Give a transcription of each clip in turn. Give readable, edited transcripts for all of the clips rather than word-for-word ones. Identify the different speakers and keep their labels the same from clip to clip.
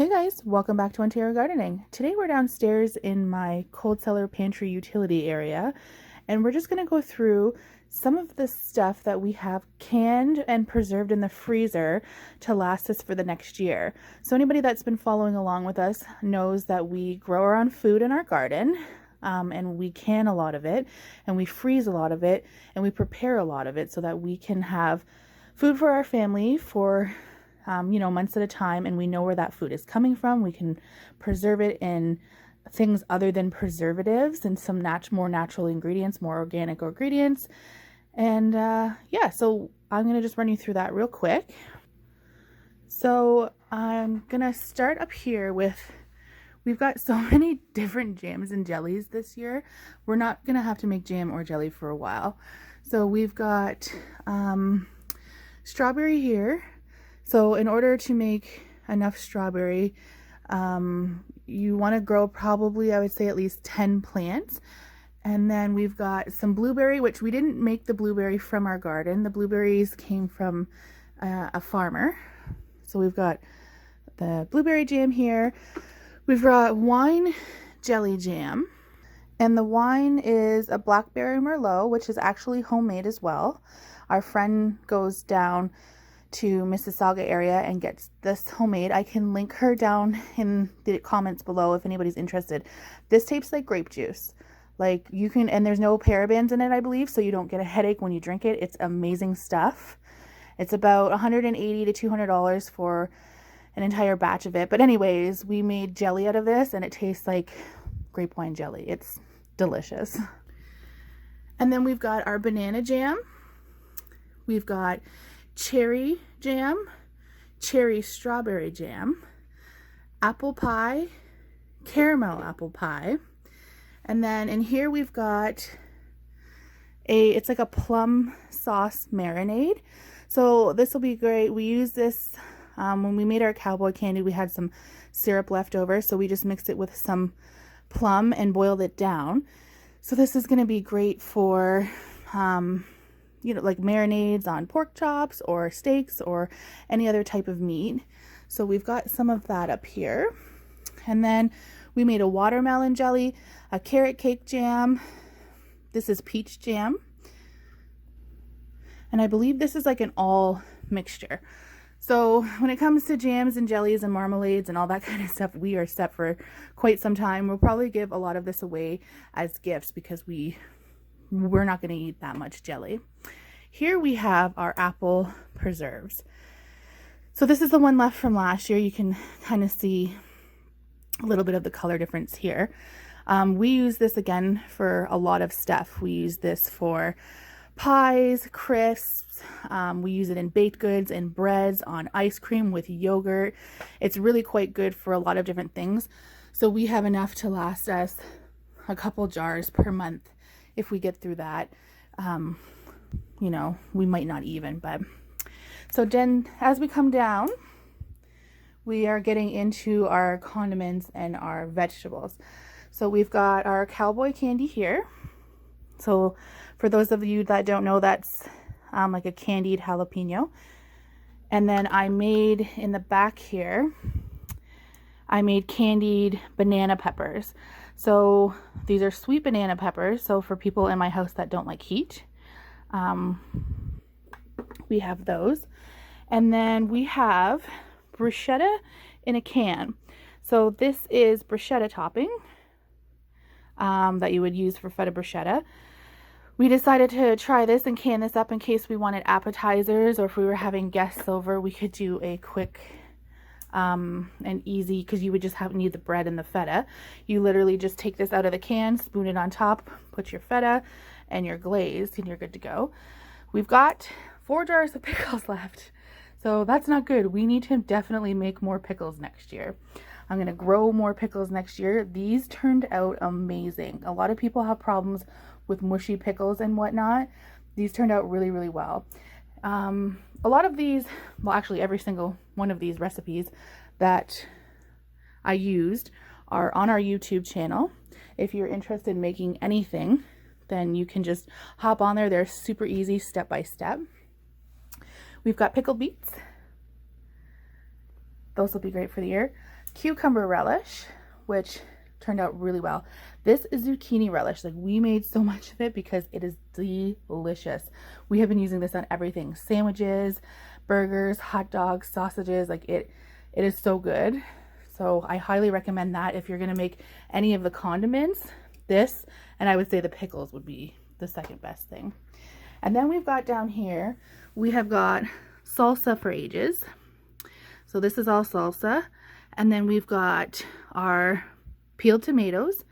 Speaker 1: Hey guys, welcome back to Ontario Gardening. Today we're downstairs in my cold cellar pantry utility area, and we're just going to go through some of the stuff that we have canned and preserved in the freezer to last us for the next year. So anybody that's been following along with us knows that we grow our own food in our garden, and we can a lot of it, and we freeze a lot of it, and we prepare a lot of it so that we can have food for our family for months at a time, and we know where that food is coming from. We can preserve it in things other than preservatives and some more natural ingredients, more organic ingredients. And so I'm going to just run you through that real quick. So I'm going to start up here with, we've got so many different jams and jellies this year. We're not going to have to make jam or jelly for a while. So we've got strawberry here. So in order to make enough strawberry, you want to grow probably, I would say, at least 10 plants. And then we've got some blueberry, which we didn't make the blueberry from our garden. The blueberries came from a farmer. So we've got the blueberry jam here. We've got wine jelly jam. And the wine is a blackberry merlot, which is actually homemade as well. Our friend goes down to Mississauga area and gets this homemade. I can link her down in the comments below if anybody's interested. This tastes like grape juice. Like you can, and there's no parabens in it, I believe, so you don't get a headache when you drink it. It's amazing stuff. It's about $180 to $200 for an entire batch of it. But anyways, we made jelly out of this and it tastes like grape wine jelly. It's delicious. And then we've got our banana jam. We've got cherry jam, cherry strawberry jam, apple pie, caramel apple pie. And then in here we've got it's like a plum sauce marinade. So this will be great. We use this when we made our cowboy candy. We had some syrup left over, so we just mixed it with some plum and boiled it down. So this is going to be great for like marinades on pork chops or steaks or any other type of meat. So we've got some of that up here. And then we made a watermelon jelly, a carrot cake jam. This is peach jam. And I believe this is like an all mixture. So when it comes to jams and jellies and marmalades and all that kind of stuff, we are set for quite some time. We'll probably give a lot of this away as gifts because we're not going to eat that much jelly. Here we have our apple preserves. So this is the one left from last year. You can kind of see a little bit of the color difference here. We use this again for a lot of stuff. We use this for pies, crisps. We use it in baked goods and breads, on ice cream with yogurt. It's really quite good for a lot of different things. So we have enough to last us a couple jars per month. If we get through that, we might not even, but so then as we come down, we are getting into our condiments and our vegetables. So we've got our cowboy candy here. So for those of you that don't know, that's like a candied jalapeno. And then I made in the back here, I made candied banana peppers. So these are sweet banana peppers. So for people in my house that don't like heat, we have those. And then we have bruschetta in a can. So this is bruschetta topping that you would use for feta bruschetta. We decided to try this and can this up in case we wanted appetizers, or if we were having guests over, we could do a quick and easy, because you would just need the bread and the feta. You literally just take this out of the can, spoon it on top, put your feta and your glaze, and you're good to go. We've got 4 jars of pickles left, so that's not good. We need to definitely make more pickles next year. I'm going to grow more pickles next year. These turned out amazing. A lot of people have problems with mushy pickles and whatnot. These turned out really, really well. A lot of these, well, actually every single one of these recipes that I used are on our YouTube channel. If you're interested in making anything, then you can just hop on there. They're super easy, step by step. We've got pickled beets. Those will be great for the year. cucumber relish, which turned out really well. This is zucchini relish. Like, we made so much of it because it is delicious. We have been using this on everything: sandwiches, burgers, hot dogs, sausages. Like, it is so good. So I highly recommend that if you're going to make any of the condiments. This, and I would say the pickles would be the second best thing. And then we've got down here, we have got salsa for ages. So this is all salsa. And then we've got our peeled tomatoes,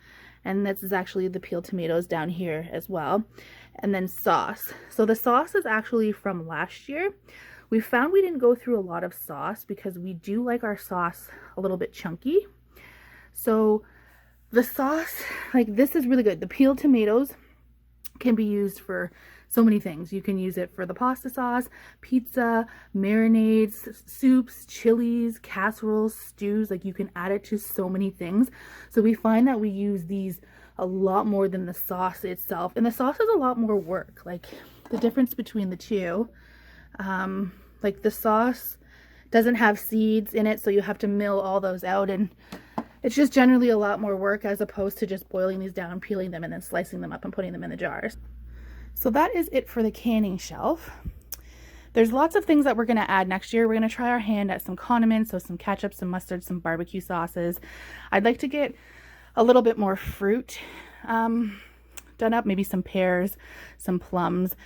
Speaker 1: and this is actually the peeled tomatoes down here as well. And then sauce. So the sauce is actually from last year. We found we didn't go through a lot of sauce because we do like our sauce a little bit chunky. So the sauce, like, this is really good. The peeled tomatoes can be used for so many things. You can use it for the pasta sauce, pizza, marinades, soups, chilies, casseroles, stews. Like, you can add it to so many things. So we find that we use these a lot more than the sauce itself. And the sauce is a lot more work. Like, the difference between the two, like, the sauce doesn't have seeds in it, so you have to mill all those out, and it's just generally a lot more work as opposed to just boiling these down, peeling them, and then slicing them up and putting them in the jars. So that is it for the canning shelf. There's lots of things that we're going to add next year. We're going to try our hand at some condiments, so some ketchup, some mustard, some barbecue sauces. I'd like to get a little bit more fruit done up, maybe some pears, some plums,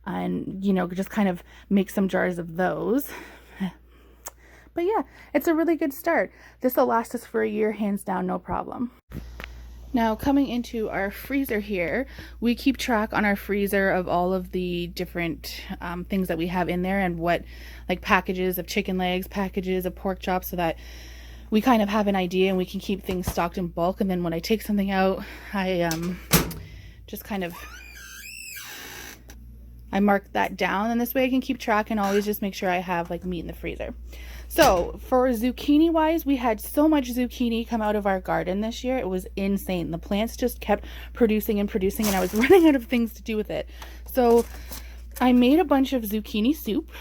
Speaker 1: and, you know, just kind of make some jars of those. But yeah, it's a really good start. This will last us for a year, hands down, no problem. Now, coming into our freezer here, we keep track on our freezer of all of the different things that we have in there, and what, like, packages of chicken legs, packages of pork chops, so that we kind of have an idea and we can keep things stocked in bulk. And then when I take something out, I just kind of, I mark that down, and this way I can keep track and always just make sure I have, like, meat in the freezer. So for zucchini wise, we had so much zucchini come out of our garden this year. It was insane. The plants just kept producing and producing, and I was running out of things to do with it. So I made a bunch of zucchini soup.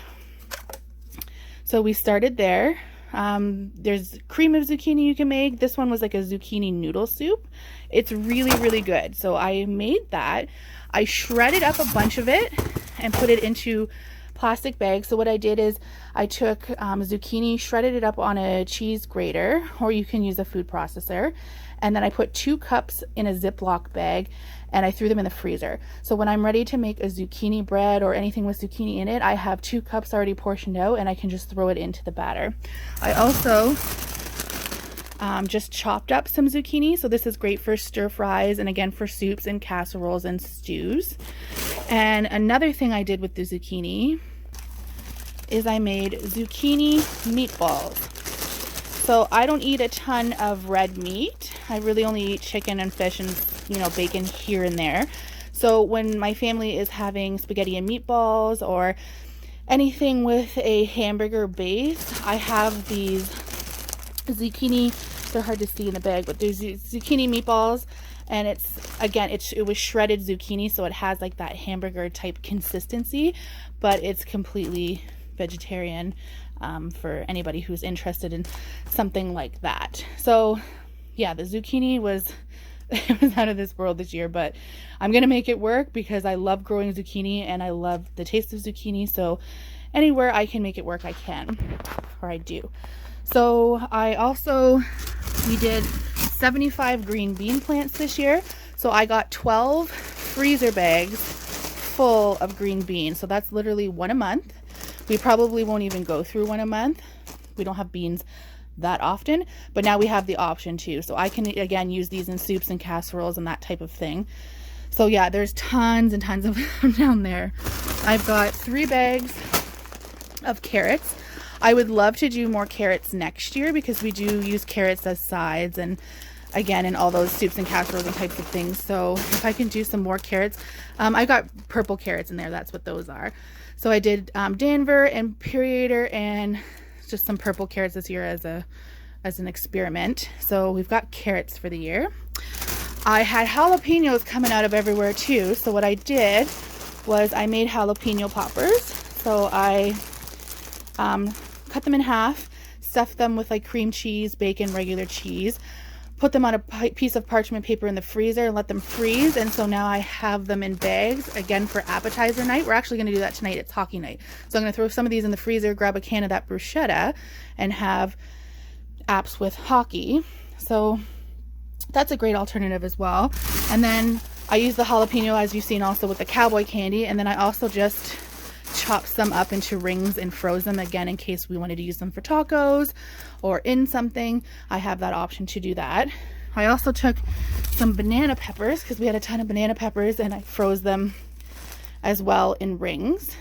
Speaker 1: So we started there. There's cream of zucchini you can make. This one was like a zucchini noodle soup. It's really, really good. So I made that. I shredded up a bunch of it and put it into plastic bags. So what I did is I took zucchini, shredded it up on a cheese grater, or you can use a food processor, and then I put 2 cups in a Ziploc bag, and I threw them in the freezer. So when I'm ready to make a zucchini bread or anything with zucchini in it, I have 2 cups already portioned out, and I can just throw it into the batter. I also just chopped up some zucchini. So this is great for stir fries, and again for soups and casseroles and stews. And another thing I did with the zucchini is I made zucchini meatballs. So I don't eat a ton of red meat. I really only eat chicken and fish and, you know, bacon here and there. So when my family is having spaghetti and meatballs or anything with a hamburger base, I have these zucchini, they're hard to see in the bag, but there's zucchini meatballs, and it's, again, it was shredded zucchini, so it has like that hamburger type consistency, but it's completely vegetarian for anybody who's interested in something like that. So yeah, the zucchini was it was out of this world this year, but I'm gonna make it work because I love growing zucchini and I love the taste of zucchini. So anywhere I can make it work, I can, or I do. So we did 75 green bean plants this year. So I got 12 freezer bags full of green beans. So that's literally 1 a month. We probably won't even go through 1 a month. We don't have beans that often, but now we have the option too. So I can, again, use these in soups and casseroles and that type of thing. So yeah, there's tons and tons of them down there. I've got 3 bags of carrots. I would love to do more carrots next year because we do use carrots as sides and, again, in all those soups and casseroles and types of things. So if I can do some more carrots, I got purple carrots in there. That's what those are. So I did Danver and Puriator and just some purple carrots this year as an experiment. So we've got carrots for the year. I had jalapenos coming out of everywhere too. So what I did was I made jalapeno poppers. So I cut them in half, stuff them with like cream cheese, bacon, regular cheese, put them on a piece of parchment paper in the freezer and let them freeze. And so now I have them in bags again for appetizer night. We're actually going to do that tonight. It's hockey night. So I'm going to throw some of these in the freezer, grab a can of that bruschetta, and have apps with hockey. So that's a great alternative as well. And then I use the jalapeno, as you've seen, also with the cowboy candy. And then I also just chop some up into rings and froze them again in case we wanted to use them for tacos or in something. I have that option to do that. I also took some banana peppers because we had a ton of banana peppers, and I froze them as well in rings.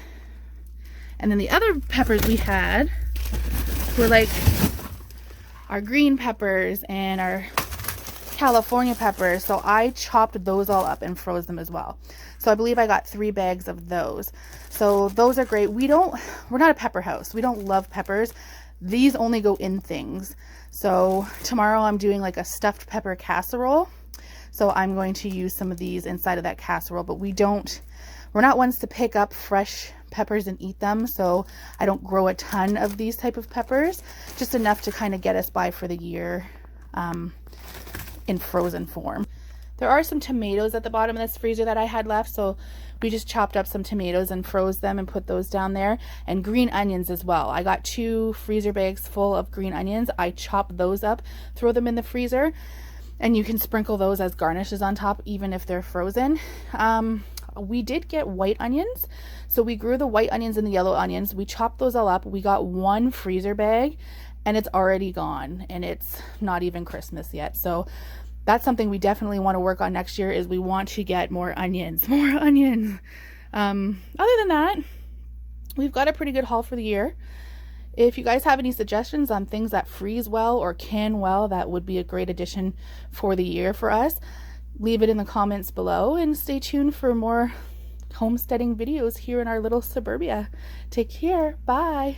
Speaker 1: And then the other peppers we had were like our green peppers and our California peppers. So I chopped those all up and froze them as well. So I believe I got 3 bags of those. So those are great. We're not a pepper house. We don't love peppers. These only go in things. So tomorrow I'm doing like a stuffed pepper casserole. So I'm going to use some of these inside of that casserole, but we're not ones to pick up fresh peppers and eat them. So I don't grow a ton of these type of peppers, just enough to kind of get us by for the year in frozen form. There are some tomatoes at the bottom of this freezer that I had left, so we just chopped up some tomatoes and froze them and put those down there. And green onions as well. I got 2 freezer bags full of green onions. I chop those up, throw them in the freezer, and you can sprinkle those as garnishes on top even if they're frozen. We did get white onions, so we grew the white onions and the yellow onions. We chopped those all up. We got 1 freezer bag, and it's already gone, and it's not even Christmas yet. So that's something we definitely want to work on next year, is we want to get more onions. Other than that, we've got a pretty good haul for the year. If you guys have any suggestions on things that freeze well or can well, that would be a great addition for the year for us. Leave it in the comments below, and stay tuned for more homesteading videos here in our little suburbia. Take care. Bye.